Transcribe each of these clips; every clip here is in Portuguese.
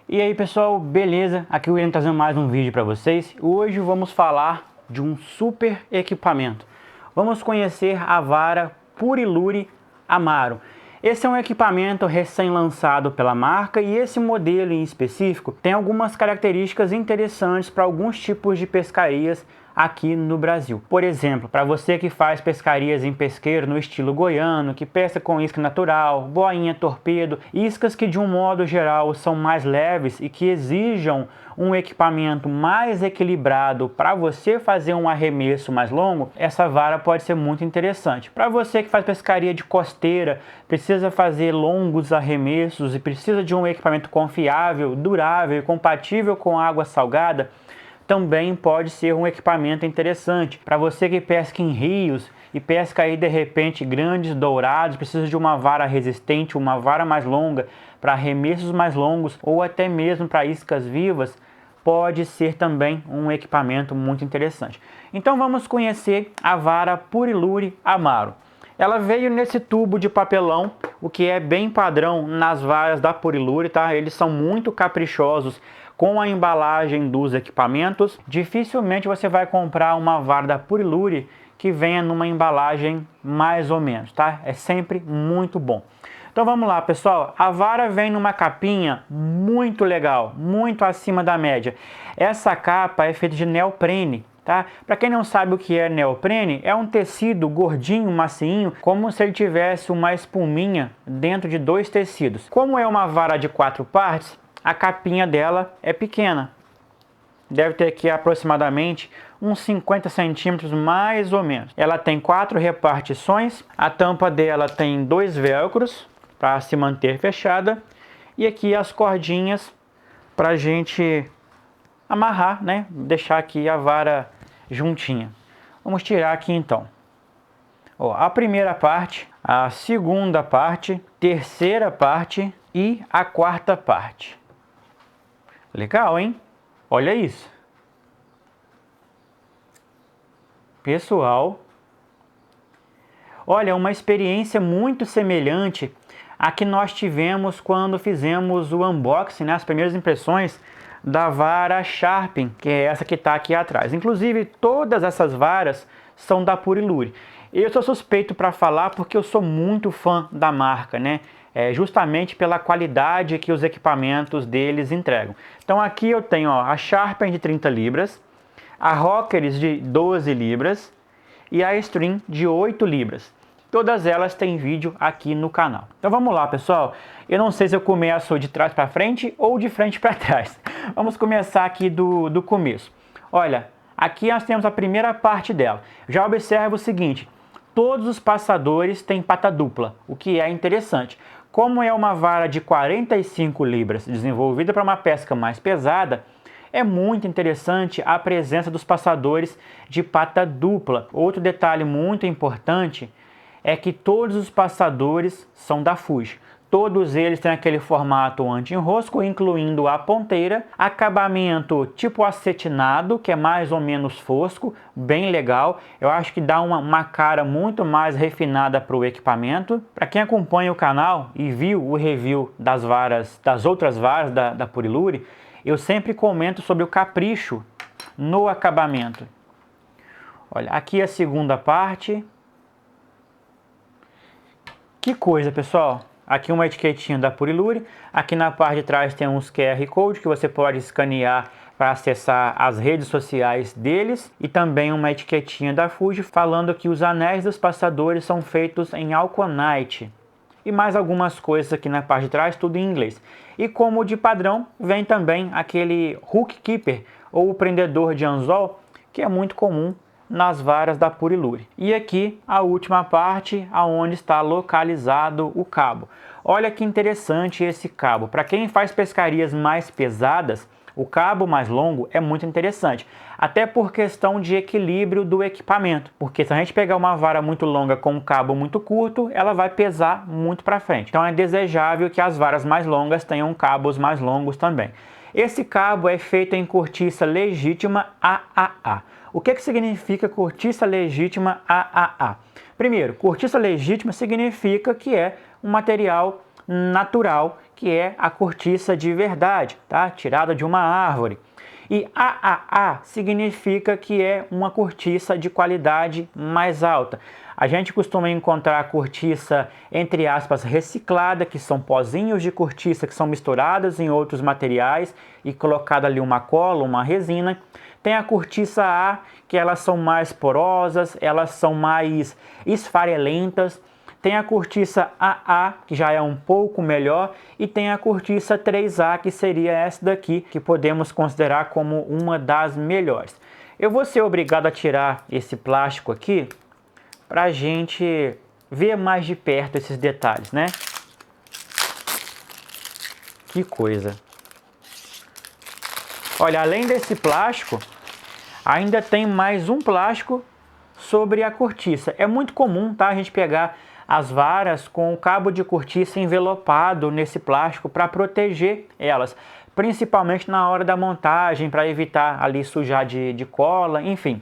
E aí pessoal, beleza? Aqui o William trazendo mais um vídeo para vocês. Hoje vamos falar de um super equipamento. Vamos conhecer a vara Puriluri Amaro. Esse é um equipamento recém-lançado pela marca e esse modelo em específico tem algumas características interessantes para alguns tipos de pescarias aqui no Brasil. Por exemplo, para você que faz pescarias em pesqueiro no estilo goiano, que pesca com isca natural, boinha, torpedo, iscas que de um modo geral são mais leves e que exijam um equipamento mais equilibrado para você fazer um arremesso mais longo, essa vara pode ser muito interessante. Para você que faz pescaria de costeira, precisa fazer longos arremessos e precisa de um equipamento confiável, durável e compatível com água salgada, também pode ser um equipamento interessante. Para você que pesca em rios e pesca aí de repente grandes dourados, precisa de uma vara resistente, uma vara mais longa para arremessos mais longos ou até mesmo para iscas vivas, pode ser também um equipamento muito interessante. Então vamos conhecer a vara Puriluri Amaro. Ela veio nesse tubo de papelão, o que é bem padrão nas varas da Puriluri, tá? Eles são muito caprichosos com a embalagem dos equipamentos. Dificilmente você vai comprar uma vara da Puriluri que venha numa embalagem mais ou menos, tá? É sempre muito bom. Então vamos lá, pessoal. A vara vem numa capinha muito legal, muito acima da média. Essa capa é feita de neoprene. Tá? Para quem não sabe o que é neoprene, é um tecido gordinho, macinho, como se ele tivesse uma espuminha dentro de dois tecidos. Como é uma vara de 4 partes, a capinha dela é pequena. Deve ter aqui aproximadamente uns 50 centímetros mais ou menos. Ela tem 4 repartições, a tampa dela tem 2 velcros para se manter fechada e aqui as cordinhas para a gente amarrar, né? Deixar aqui a vara juntinha. Vamos tirar aqui então. Ó, a primeira parte, a segunda parte, terceira parte e a quarta parte. Legal, hein? Olha isso. Pessoal, olha, uma experiência muito semelhante à que nós tivemos quando fizemos o unboxing, né? As primeiras impressões da vara Sharpen, que é essa que está aqui atrás. Inclusive, todas essas varas são da Puriluri. Eu sou suspeito para falar porque eu sou muito fã da marca, né? Justamente pela qualidade que os equipamentos deles entregam. Então aqui eu tenho a Sharpen de 30 libras, a Rockeries de 12 libras e a Stream de 8 libras. Todas elas têm vídeo aqui no canal. Então vamos lá, pessoal. Eu não sei se eu começo de trás para frente ou de frente para trás. Vamos começar aqui do começo. Olha, aqui nós temos a primeira parte dela. Já observa o seguinte, todos os passadores têm pata dupla, o que é interessante. Como é uma vara de 45 libras desenvolvida para uma pesca mais pesada, é muito interessante a presença dos passadores de pata dupla. Outro detalhe muito importante é que todos os passadores são da Fuji. Todos eles têm aquele formato anti-enrosco, incluindo a ponteira, acabamento tipo acetinado, que é mais ou menos fosco, bem legal. Eu acho que dá uma cara muito mais refinada para o equipamento. Para quem acompanha o canal e viu o review das varas, das outras varas da Puriluri, eu sempre comento sobre o capricho no acabamento. Olha, aqui a segunda parte. Que coisa, pessoal! Aqui uma etiquetinha da Puriluri, aqui na parte de trás tem uns QR Code que você pode escanear para acessar as redes sociais deles e também uma etiquetinha da Fuji falando que os anéis dos passadores são feitos em Alconite e mais algumas coisas aqui na parte de trás, tudo em inglês. E como de padrão, vem também aquele hook keeper ou prendedor de anzol que é muito comum nas varas da Puriluri. E aqui a última parte, aonde está localizado o cabo. Olha que interessante esse cabo. Para quem faz pescarias mais pesadas, o cabo mais longo é muito interessante. Até por questão de equilíbrio do equipamento. Porque se a gente pegar uma vara muito longa com um cabo muito curto, ela vai pesar muito para frente. Então é desejável que as varas mais longas tenham cabos mais longos também. Esse cabo é feito em cortiça legítima AAA. O que significa cortiça legítima AAA? Primeiro, cortiça legítima significa que é um material natural que é a cortiça de verdade, tá? Tirada de uma árvore. E AAA significa que é uma cortiça de qualidade mais alta. A gente costuma encontrar a cortiça, entre aspas, reciclada, que são pozinhos de cortiça que são misturados em outros materiais e colocada ali uma cola, uma resina. Tem a cortiça A, que elas são mais porosas, elas são mais esfarelentas. Tem a cortiça AA, que já é um pouco melhor, e tem a cortiça 3A, que seria essa daqui, que podemos considerar como uma das melhores. Eu vou ser obrigado a tirar esse plástico aqui, para a gente ver mais de perto esses detalhes, né? Que coisa! Olha, além desse plástico, ainda tem mais um plástico sobre a cortiça. É muito comum, tá, a gente pegar as varas com o cabo de cortiça envelopado nesse plástico para proteger elas, principalmente na hora da montagem, para evitar ali sujar de cola, enfim.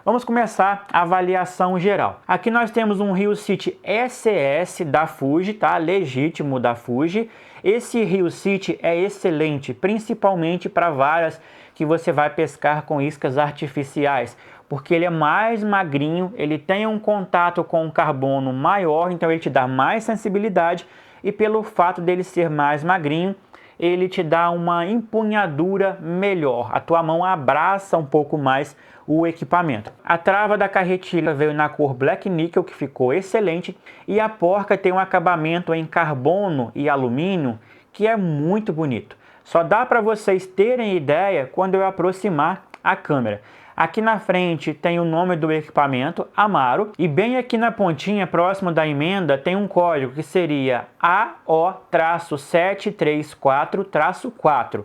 Vamos começar a avaliação geral. Aqui nós temos um Rio City SS da Fuji, tá? Legítimo da Fuji. Esse Rio City é excelente, principalmente para varas que você vai pescar com iscas artificiais, porque ele é mais magrinho, ele tem um contato com o carbono maior, então ele te dá mais sensibilidade, e pelo fato dele ser mais magrinho, ele te dá uma empunhadura melhor, a tua mão abraça um pouco mais o equipamento. A trava da carretilha veio na cor Black Nickel, que ficou excelente, e a porca tem um acabamento em carbono e alumínio que é muito bonito. Só dá para vocês terem ideia quando eu aproximar a câmera. Aqui na frente tem o nome do equipamento, Amaro, e bem aqui na pontinha, próximo da emenda, tem um código que seria AO-734-4.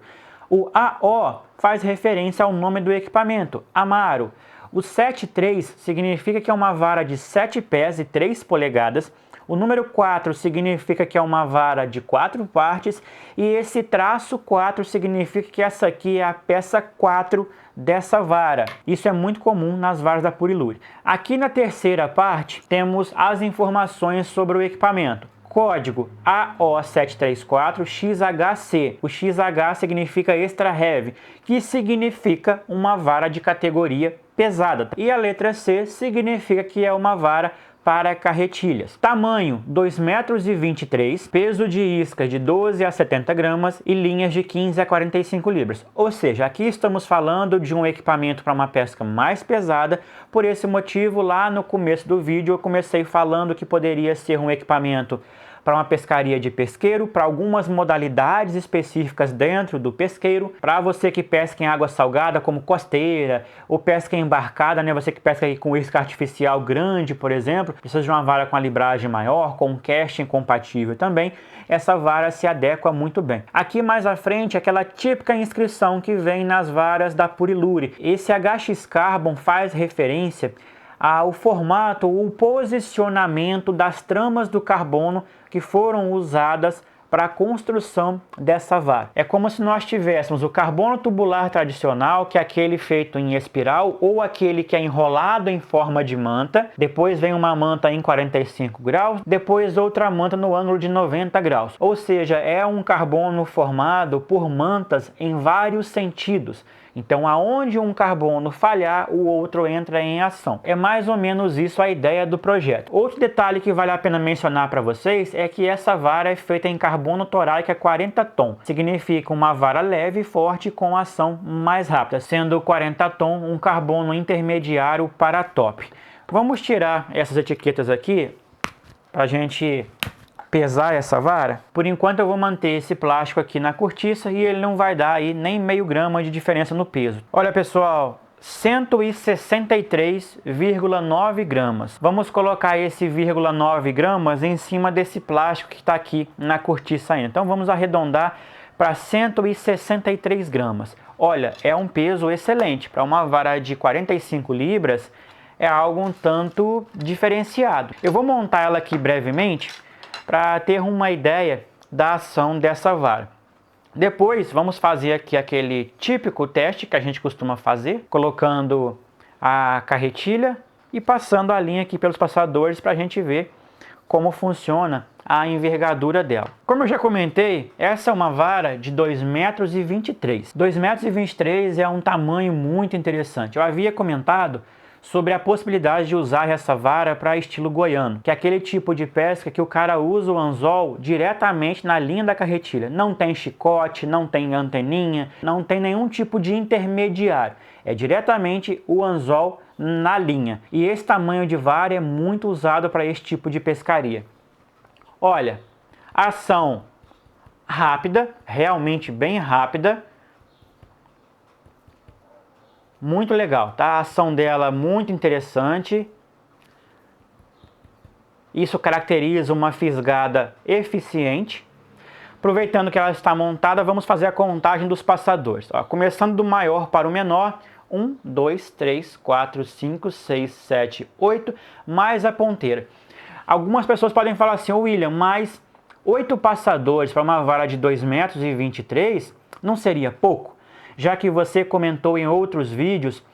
O AO faz referência ao nome do equipamento, Amaro. O 73 significa que é uma vara de 7 pés e 3 polegadas. O número 4 significa que é uma vara de 4 partes. E esse traço 4 significa que essa aqui é a peça 4 dessa vara. Isso é muito comum nas varas da Puriluri. Aqui na terceira parte temos as informações sobre o equipamento. Código AO734XHC. O XH significa Extra Heavy, que significa uma vara de categoria pesada. E a letra C significa que é uma vara para carretilhas. Tamanho 2,23 m, peso de isca de 12 a 70 gramas e linhas de 15 a 45 libras. Ou seja, aqui estamos falando de um equipamento para uma pesca mais pesada. Por esse motivo, lá no começo do vídeo eu comecei falando que poderia ser um equipamento para uma pescaria de pesqueiro, para algumas modalidades específicas dentro do pesqueiro, para você que pesca em água salgada, como costeira, ou pesca embarcada, né? Você que pesca aí com isca artificial grande, por exemplo, precisa de uma vara com a libragem maior, com um casting compatível também, essa vara se adequa muito bem. Aqui mais à frente, aquela típica inscrição que vem nas varas da Puriluri. Esse HX Carbon faz referência ao formato ou posicionamento das tramas do carbono que foram usadas para a construção dessa vara. É como se nós tivéssemos o carbono tubular tradicional, que é aquele feito em espiral, ou aquele que é enrolado em forma de manta, depois vem uma manta em 45 graus, depois outra manta no ângulo de 90 graus. Ou seja, é um carbono formado por mantas em vários sentidos. Então, aonde um carbono falhar, o outro entra em ação. É mais ou menos isso a ideia do projeto. Outro detalhe que vale a pena mencionar para vocês é que essa vara é feita em carbono toráica 40 tom. Significa uma vara leve e forte com ação mais rápida, sendo 40 tom um carbono intermediário para top. Vamos tirar essas etiquetas aqui para a gente pesar essa vara. Por enquanto eu vou manter esse plástico aqui na cortiça e ele não vai dar aí nem meio grama de diferença no peso. Olha pessoal, 163,9 gramas. Vamos colocar esse 0,9 gramas em cima desse plástico que está aqui na cortiça ainda. Então vamos arredondar para 163 gramas. Olha, é um peso excelente. Para uma vara de 45 libras é algo um tanto diferenciado. Eu vou montar ela aqui brevemente para ter uma ideia da ação dessa vara. Depois vamos fazer aqui aquele típico teste que a gente costuma fazer, colocando a carretilha e passando a linha aqui pelos passadores para a gente ver como funciona a envergadura dela. Como eu já comentei, essa é uma vara de 2,23 m. 2,23 m é um tamanho muito interessante. Eu havia comentado sobre a possibilidade de usar essa vara para estilo goiano, que é aquele tipo de pesca que o cara usa o anzol diretamente na linha da carretilha. Não tem chicote, não tem anteninha, não tem nenhum tipo de intermediário. É diretamente o anzol na linha. E esse tamanho de vara é muito usado para esse tipo de pescaria. Olha, ação rápida, realmente bem rápida. Muito legal, tá? A ação dela muito interessante. Isso caracteriza uma fisgada eficiente. Aproveitando que ela está montada, vamos fazer a contagem dos passadores. Ó, começando do maior para o menor. 1, 2, 3, 4, 5, 6, 7, 8, mais a ponteira. Algumas pessoas podem falar assim, William, mas 8 passadores para uma vara de 2,23 m não seria pouco? Já que você comentou em outros vídeos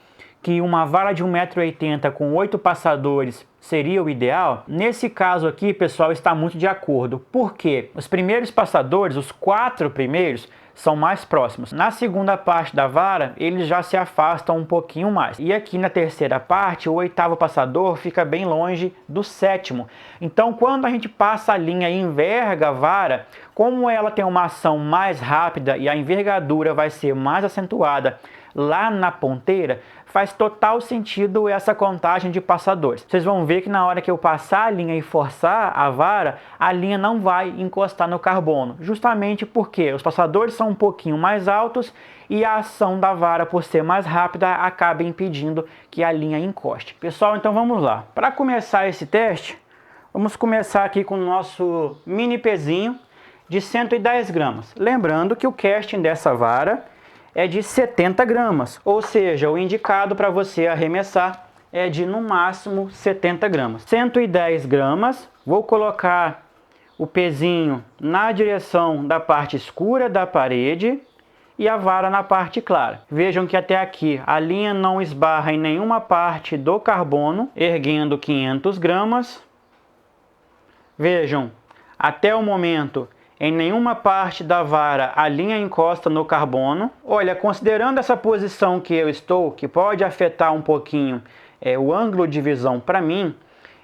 que uma vara de 1,80 m com 8 passadores seria o ideal, nesse caso aqui, pessoal, está muito de acordo. Por quê? Os primeiros passadores, os 4 primeiros, são mais próximos. Na segunda parte da vara, eles já se afastam um pouquinho mais. E aqui na terceira parte, o 8º passador fica bem longe do 7º. Então, quando a gente passa a linha e enverga a vara, como ela tem uma ação mais rápida e a envergadura vai ser mais acentuada lá na ponteira, faz total sentido essa contagem de passadores. Vocês vão ver que na hora que eu passar a linha e forçar a vara, a linha não vai encostar no carbono, justamente porque os passadores são um pouquinho mais altos e a ação da vara, por ser mais rápida, acaba impedindo que a linha encoste. Pessoal, então vamos lá. Para começar esse teste, vamos começar aqui com o nosso mini pezinho de 110 gramas. Lembrando que o casting dessa vara é de 70 gramas, ou seja, o indicado para você arremessar é de no máximo 70 gramas. 110 gramas, vou colocar o pezinho na direção da parte escura da parede e a vara na parte clara. Vejam que até aqui a linha não esbarra em nenhuma parte do carbono, erguendo 500 gramas. Vejam, até o momento, em nenhuma parte da vara a linha encosta no carbono. Olha, considerando essa posição que eu estou, que pode afetar um pouquinho o ângulo de visão para mim,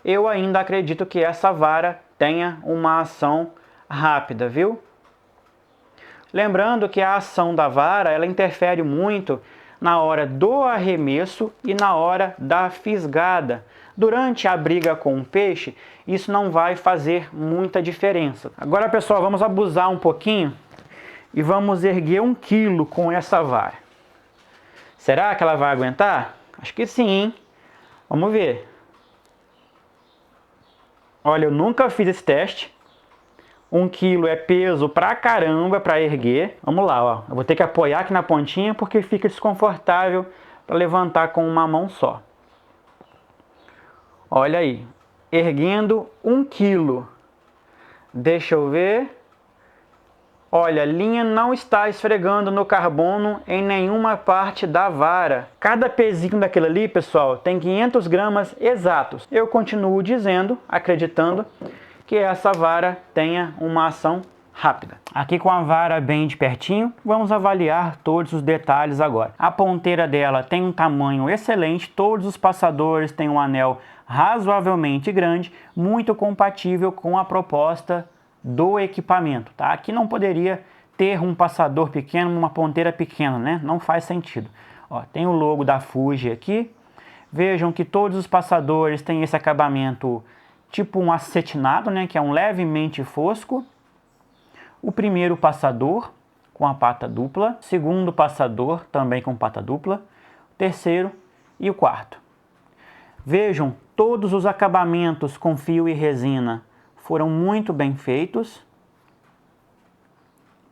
eu ainda acredito que essa vara tenha uma ação rápida, viu? Lembrando que a ação da vara, ela interfere muito na hora do arremesso e na hora da fisgada. Durante a briga com o peixe, isso não vai fazer muita diferença. Agora, pessoal, vamos abusar um pouquinho e vamos erguer 1 quilo com essa vara. Será que ela vai aguentar? Acho que sim, hein? Vamos ver. Olha, eu nunca fiz esse teste. 1 quilo é peso pra caramba para erguer. Vamos lá, ó. Eu vou ter que apoiar aqui na pontinha porque fica desconfortável para levantar com uma mão só. Olha aí, erguendo 1 quilo. Deixa eu ver. Olha, a linha não está esfregando no carbono em nenhuma parte da vara. Cada pezinho daquele ali, pessoal, tem 500 gramas exatos. Eu continuo dizendo, acreditando, que essa vara tenha uma ação rápida. Aqui com a vara bem de pertinho, vamos avaliar todos os detalhes agora. A ponteira dela tem um tamanho excelente, todos os passadores têm um anel razoavelmente grande, muito compatível com a proposta do equipamento, tá? Aqui não poderia ter um passador pequeno, uma ponteira pequena, né? Não faz sentido. Ó, tem o logo da Fuji aqui. Vejam que todos os passadores têm esse acabamento tipo um acetinado, né? Que é um levemente fosco. O primeiro passador com a pata dupla, segundo passador também com pata dupla, o terceiro e o quarto. Vejam, todos os acabamentos com fio e resina foram muito bem feitos.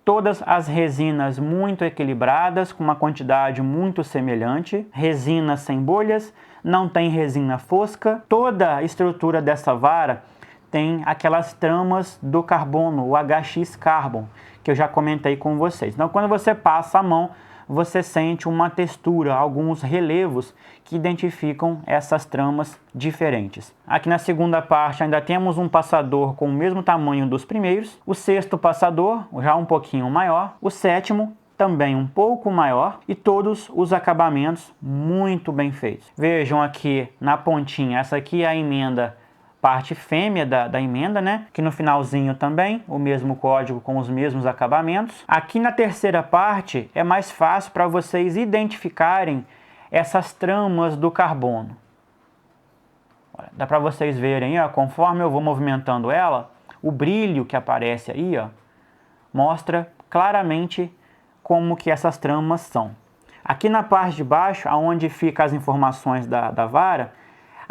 Todas as resinas muito equilibradas, com uma quantidade muito semelhante. Resina sem bolhas, não tem resina fosca. Toda a estrutura dessa vara tem aquelas tramas do carbono, o HX Carbon, que eu já comentei com vocês. Então, quando você passa a mão, você sente uma textura, alguns relevos que identificam essas tramas diferentes. Aqui na segunda parte ainda temos um passador com o mesmo tamanho dos primeiros, o sexto passador já um pouquinho maior, o sétimo também um pouco maior e todos os acabamentos muito bem feitos. Vejam aqui na pontinha, essa aqui é a emenda, parte fêmea da emenda, né? Que no finalzinho também, o mesmo código com os mesmos acabamentos. Aqui na terceira parte é mais fácil para vocês identificarem essas tramas do carbono. Olha, dá para vocês verem, ó, conforme eu vou movimentando ela, o brilho que aparece aí, ó, mostra claramente como que essas tramas são. Aqui na parte de baixo, onde ficam as informações da vara,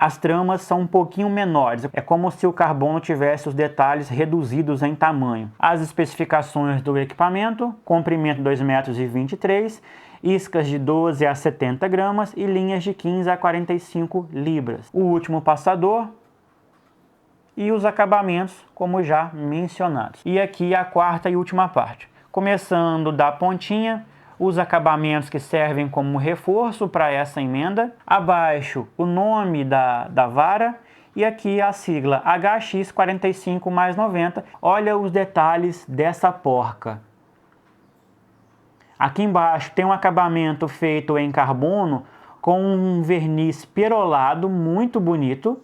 as tramas são um pouquinho menores. É como se o carbono tivesse os detalhes reduzidos em tamanho. As especificações do equipamento: comprimento 2,23 m, iscas de 12 a 70 gramas e linhas de 15 a 45 libras. O último passador e os acabamentos, como já mencionados. E aqui a quarta e última parte. Começando da pontinha, os acabamentos que servem como reforço para essa emenda. Abaixo, o nome da vara. E aqui a sigla HX45 mais 90. Olha os detalhes dessa porca. Aqui embaixo tem um acabamento feito em carbono com um verniz perolado muito bonito.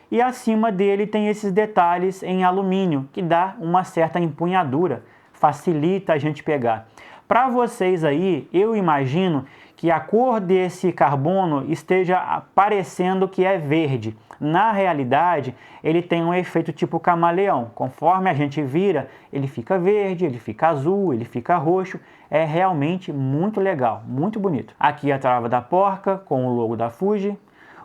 E acima dele tem esses detalhes em alumínio, que dá uma certa empunhadura, facilita a gente pegar. Para vocês aí, eu imagino que a cor desse carbono esteja parecendo que é verde. Na realidade, ele tem um efeito tipo camaleão. Conforme a gente vira, ele fica verde, ele fica azul, ele fica roxo. É realmente muito legal, muito bonito. Aqui a trava da porca com o logo da Fuji.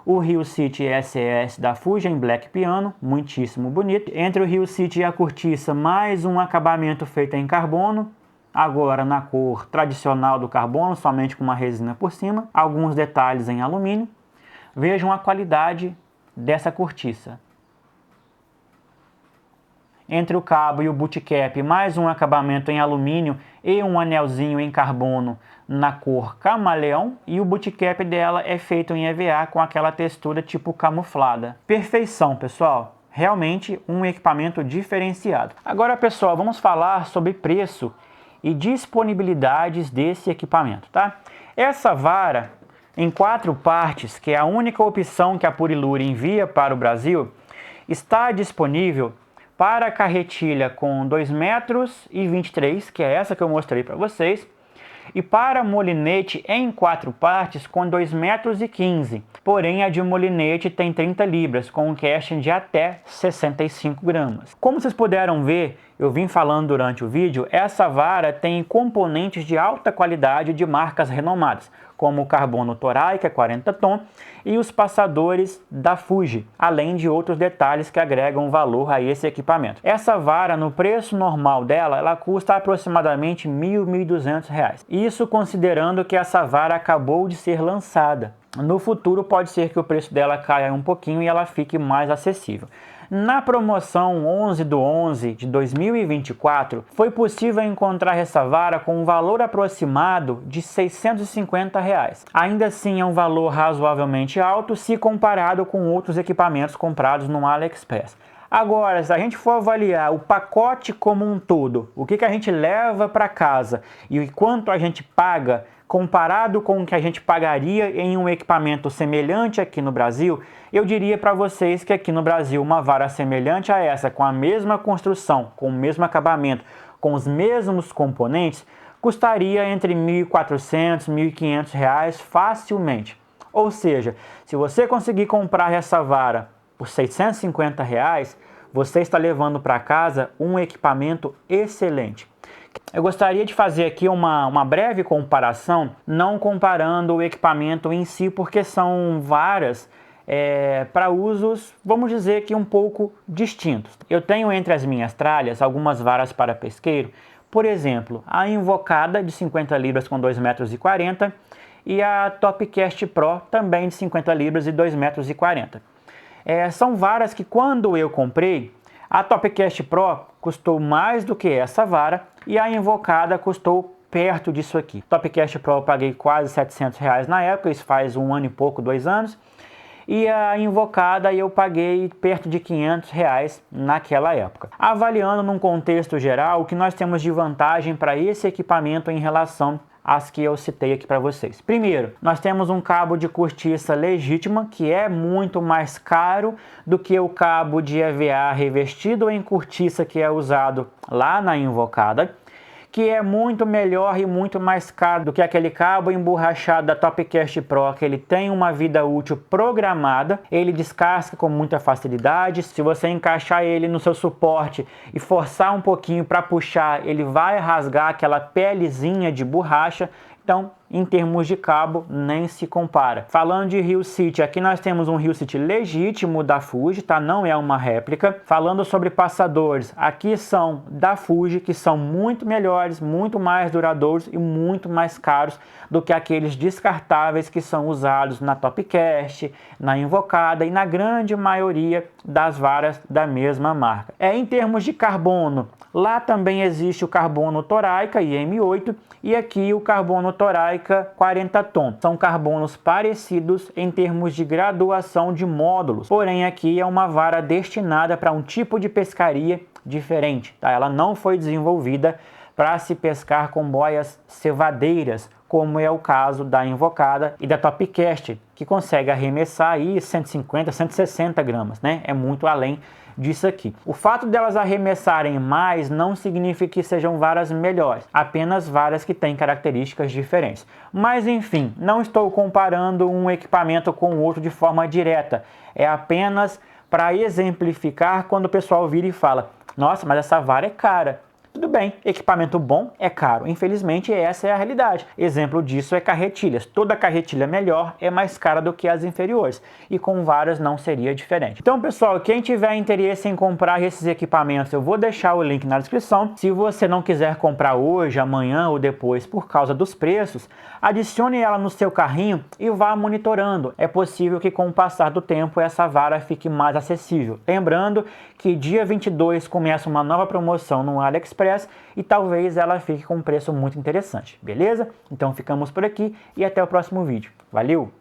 O Rio City SES da Fuji em Black Piano, muitíssimo bonito. Entre o Rio City e a cortiça, mais um acabamento feito em carbono. Agora na cor tradicional do carbono, somente com uma resina por cima. Alguns detalhes em alumínio. Vejam a qualidade dessa cortiça. Entre o cabo e o bootcap, mais um acabamento em alumínio e um anelzinho em carbono na cor camaleão. E o bootcap dela é feito em EVA com aquela textura tipo camuflada. Perfeição, pessoal! Realmente um equipamento diferenciado. Agora, pessoal, vamos falar sobre preço e disponibilidades desse equipamento, tá? Essa vara em 4 partes, que é a única opção que a Puriluri envia para o Brasil, está disponível para a carretilha com 2,23 m, que é essa que eu mostrei para vocês, e para molinete em 4 partes com 2,15 m. Porém, a de molinete tem 30 libras, com um casting de até 65 gramas. Como vocês puderam ver, eu vim falando durante o vídeo, essa vara tem componentes de alta qualidade de marcas renomadas, como o carbono Toray, que é 40 tom, e os passadores da Fuji, além de outros detalhes que agregam valor a esse equipamento. Essa vara, no preço normal dela, ela custa aproximadamente R$ 1.200. Isso considerando que essa vara acabou de ser lançada. No futuro pode ser que o preço dela caia um pouquinho e ela fique mais acessível. Na promoção 11/11 de 2024, foi possível encontrar essa vara com um valor aproximado de R$ 650. Ainda assim é um valor razoavelmente alto se comparado com outros equipamentos comprados no AliExpress. Agora, se a gente for avaliar o pacote como um todo, o que a gente leva para casa e quanto a gente paga, comparado com o que a gente pagaria em um equipamento semelhante aqui no Brasil, eu diria para vocês que aqui no Brasil uma vara semelhante a essa, com a mesma construção, com o mesmo acabamento, com os mesmos componentes, custaria entre R$ 1.400 e R$ 1.500 facilmente. Ou seja, se você conseguir comprar essa vara por R$ 650, você está levando para casa um equipamento excelente. Eu gostaria de fazer aqui uma breve comparação, não comparando o equipamento em si, porque são varas para usos, vamos dizer que um pouco distintos. Eu tenho entre as minhas tralhas algumas varas para pesqueiro, por exemplo, a invocada de 50 libras com 2,40 m e a Topcast Pro também de 50 libras e 2,40 m. São varas que quando eu comprei, a Topcast Pro custou mais do que essa vara e a invocada custou perto disso aqui. Topcast Pro eu paguei quase R$700 na época, isso faz 1 ano e pouco, 2 anos. E a Invocada eu paguei perto de R$500 naquela época. Avaliando num contexto geral, o que nós temos de vantagem para esse equipamento em relação às que eu citei aqui para vocês. Primeiro, nós temos um cabo de cortiça legítima, que é muito mais caro do que o cabo de EVA revestido em cortiça que é usado lá na Invocada, que é muito melhor e muito mais caro do que aquele cabo emborrachado da Topcast Pro, que ele tem uma vida útil programada, ele descasca com muita facilidade. Se você encaixar ele no seu suporte e forçar um pouquinho para puxar, ele vai rasgar aquela pelezinha de borracha. Então, em termos de cabo, nem se compara. Falando de Hillcity, aqui nós temos um Hillcity legítimo da Fuji, tá? Não é uma réplica. Falando sobre passadores, aqui são da Fuji, que são muito melhores, muito mais duradouros e muito mais caros do que aqueles descartáveis que são usados na Topcast, na Invocada e na grande maioria das varas da mesma marca. Em termos de carbono, lá também existe o carbono Toraica IM8 e aqui o carbono Toraica 40 tom. São carbonos parecidos em termos de graduação de módulos, porém aqui é uma vara destinada para um tipo de pescaria diferente, tá? Ela não foi desenvolvida para se pescar com boias cevadeiras, como é o caso da Invocada e da Topcast, que consegue arremessar aí 150, 160 gramas, né? É muito além disso aqui. O fato delas arremessarem mais não significa que sejam varas melhores, apenas varas que têm características diferentes. Mas enfim, não estou comparando um equipamento com o outro de forma direta, é apenas para exemplificar quando o pessoal vira e fala: nossa, mas essa vara é cara. Tudo bem, equipamento bom é caro, infelizmente essa é a realidade. Exemplo disso é carretilhas. Toda carretilha melhor é mais cara do que as inferiores, e com varas não seria diferente. Então pessoal, quem tiver interesse em comprar esses equipamentos, eu vou deixar o link na descrição. Se você não quiser comprar hoje, amanhã ou depois por causa dos preços, adicione ela no seu carrinho e vá monitorando. É possível que com o passar do tempo essa vara fique mais acessível. Lembrando que dia 22 começa uma nova promoção no AliExpress e talvez ela fique com um preço muito interessante, beleza? Então ficamos por aqui e até o próximo vídeo. Valeu!